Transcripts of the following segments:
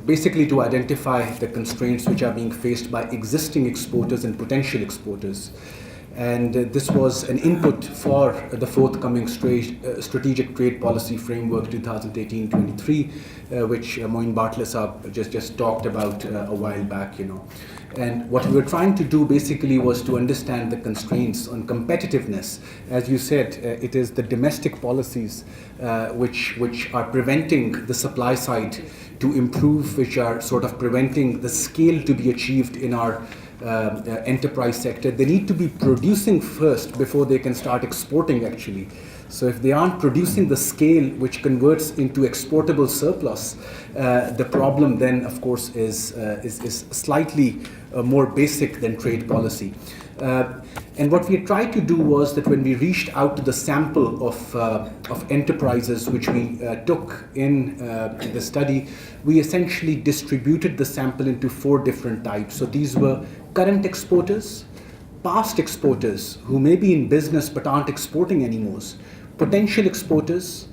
basically to identify the constraints which are being faced by existing exporters and potential exporters. And this was an input for the forthcoming strategic trade policy framework 2018-23, which Moin Bartlett just talked about a while back, And what we were trying to do basically was to understand the constraints on competitiveness. As you said, it is the domestic policies which are preventing the supply side to improve, which are sort of preventing the scale to be achieved in our enterprise sector. They need to be producing first before they can start exporting, actually. So if they aren't producing the scale which converts into exportable surplus, the problem then, of course, is slightly more basic than trade policy. And what we tried to do was that when we reached out to the sample of enterprises which we took in the study, we essentially distributed the sample into 4 different types. So these were current exporters, past exporters who may be in business but aren't exporting anymore, potential exporters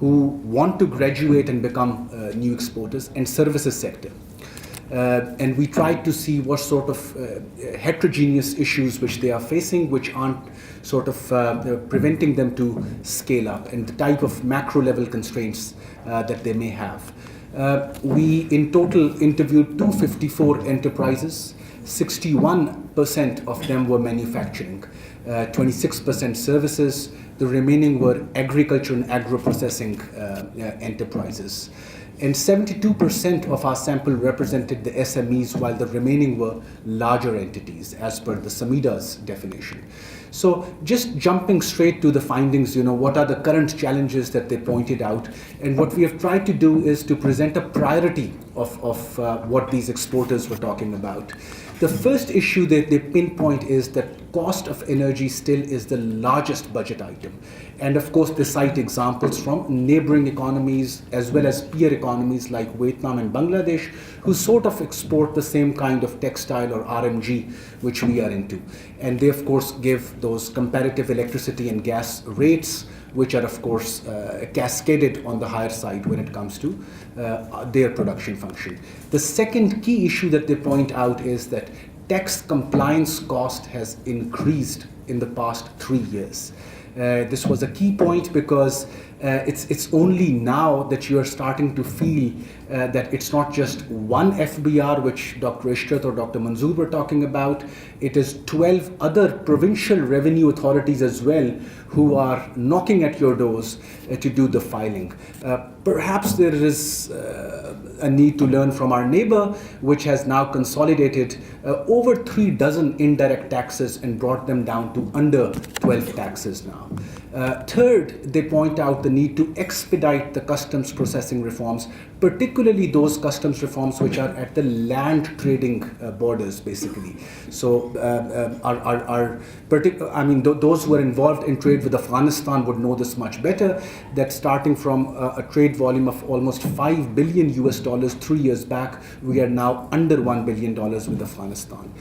who want to graduate and become new exporters, and services sector. And we tried to see what sort of heterogeneous issues which they are facing, which aren't sort of preventing them to scale up, and the type of macro level constraints that they may have. We in total interviewed 254 enterprises. 61% of them were manufacturing, 26% services. The remaining were agriculture and agro-processing enterprises. And 72% of our sample represented the SMEs, while the remaining were larger entities, as per the SAMIDA's definition. So just jumping straight to the findings, what are the current challenges that they pointed out? And what we have tried to do is to present a priority of what these exporters were talking about. The first issue that they pinpoint is that cost of energy still is the largest budget item. And of course, they cite examples from neighboring economies as well as peer economies like Vietnam and Bangladesh, who sort of export the same kind of textile or RMG which we are into. And they, of course, give those comparative electricity and gas rates, which are, of course, cascaded on the higher side when it comes to their production function. The second key issue that they point out is that tax compliance cost has increased in the past 3 years. This was a key point because it's only now that you are starting to feel that it's not just one FBR, which Dr. Ishrat or Dr. Manzoor were talking about. It is 12 other provincial revenue authorities as well who are knocking at your doors to do the filing. Perhaps there is a need to learn from our neighbor, which has now consolidated over 3 dozen indirect taxes and brought them down to under 12 taxes now. Third, they point out the need to expedite the customs processing reforms, particularly those customs reforms which are at the land trading borders, basically. So, those who are involved in trade with Afghanistan would know this much better, that starting from a trade volume of almost $5 billion US 3 years back, we are now under $1 billion with Afghanistan.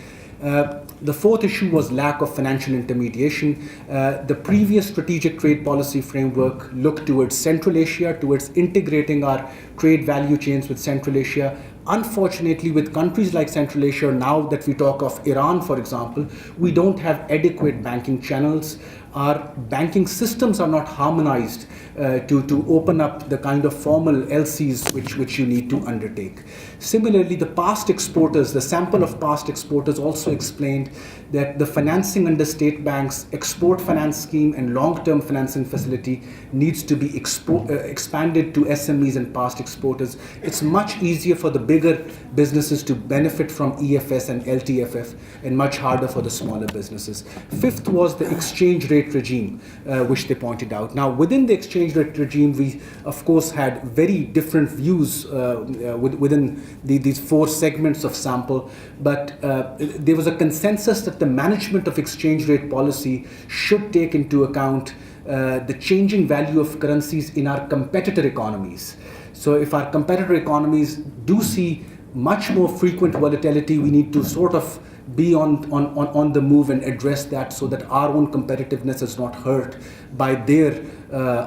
The fourth issue was lack of financial intermediation. The previous strategic trade policy framework looked towards Central Asia, towards integrating our trade value chains with Central Asia. Unfortunately, with countries like Central Asia, now that we talk of Iran, for example, we don't have adequate banking channels. Our banking systems are not harmonized to open up the kind of formal LCs which you need to undertake. Similarly, the past exporters, the sample of past exporters also explained that the financing under state banks, export finance scheme and long-term financing facility needs to be expanded to SMEs and past exporters. It's much easier for the bigger businesses to benefit from EFS and LTFF and much harder for the smaller businesses. Fifth was the exchange rate regime, which they pointed out. Now, within the exchange rate regime, we, of course, had very different views within these 4 segments of sample, but there was a consensus that the management of exchange rate policy should take into account the changing value of currencies in our competitor economies. So if our competitor economies do see much more frequent volatility, we need to sort of be on the move and address that so that our own competitiveness is not hurt by their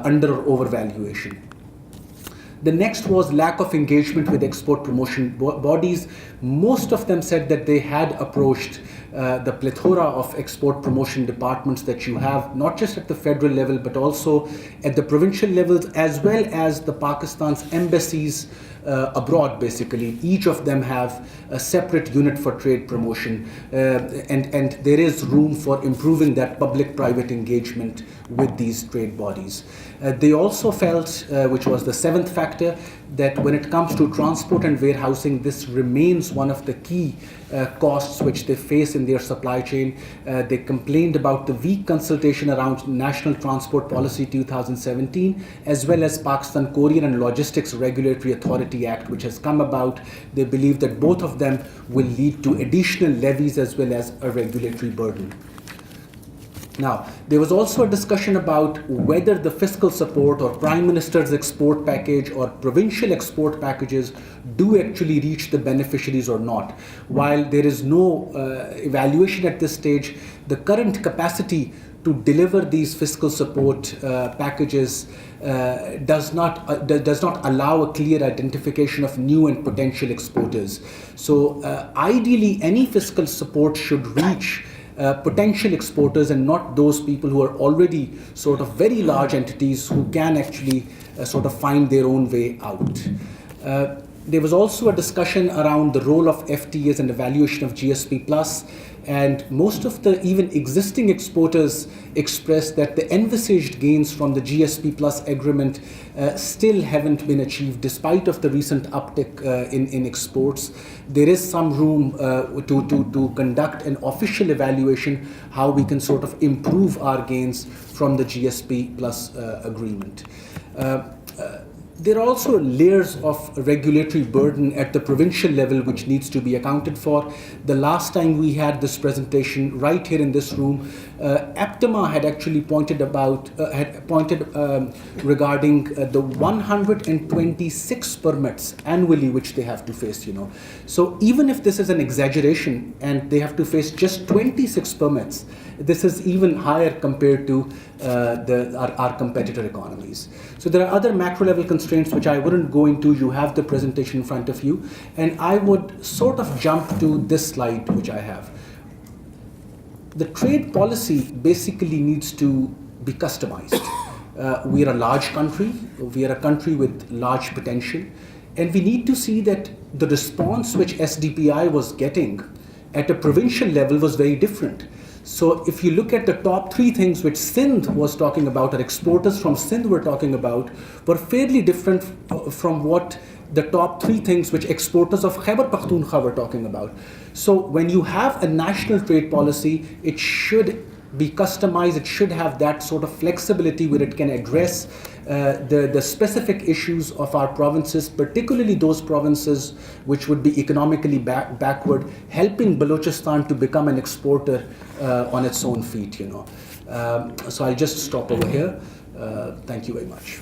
under or overvaluation. The next was lack of engagement with export promotion bodies. Most of them said that they had approached the plethora of export promotion departments that you have, not just at the federal level, but also at the provincial levels, as well as the Pakistan's embassies abroad, basically. Each of them have a separate unit for trade promotion, and there is room for improving that public-private engagement with these trade bodies. They also felt, which was the seventh factor, that when it comes to transport and warehousing, this remains one of the key costs which they face in their supply chain. They complained about the weak consultation around National Transport Policy 2017, as well as Pakistan Courier and Logistics Regulatory Authority Act, which has come about. They believe that both of them will lead to additional levies as well as a regulatory burden. Now, there was also a discussion about whether the fiscal support or Prime Minister's export package or provincial export packages do actually reach the beneficiaries or not. While there is no evaluation at this stage, the current capacity to deliver these fiscal support packages does not allow a clear identification of new and potential exporters. So ideally, any fiscal support should reach potential exporters and not those people who are already sort of very large entities who can actually sort of find their own way out. There was also a discussion around the role of FTAs and evaluation of GSP Plus, and most of the even existing exporters expressed that the envisaged gains from the GSP Plus agreement still haven't been achieved despite of the recent uptick in exports. There is some room to conduct an official evaluation how we can sort of improve our gains from the GSP Plus agreement. There are also layers of regulatory burden at the provincial level which needs to be accounted for. The last time we had this presentation right here in this room, APTMA had actually pointed regarding the 126 permits annually which they have to face, So even if this is an exaggeration and they have to face just 26 permits, this is even higher compared to our competitor economies. So there are other macro level constraints which I wouldn't go into. You have the presentation in front of you, and I would sort of jump to this slide which I have. The trade policy basically needs to be customized. We are a large country, we are a country with large potential, and we need to see that the response which SDPI was getting at a provincial level was very different. So if you look at the top three things which Sindh was talking about, or exporters from Sindh were talking about, were fairly different from what the top three things which exporters of Khyber Pakhtunkhwa were talking about. So when you have a national trade policy, it should be customized, it should have that sort of flexibility where it can address the specific issues of our provinces, particularly those provinces which would be economically backward, helping Balochistan to become an exporter on its own feet, So I'll just stop over here. Thank you very much.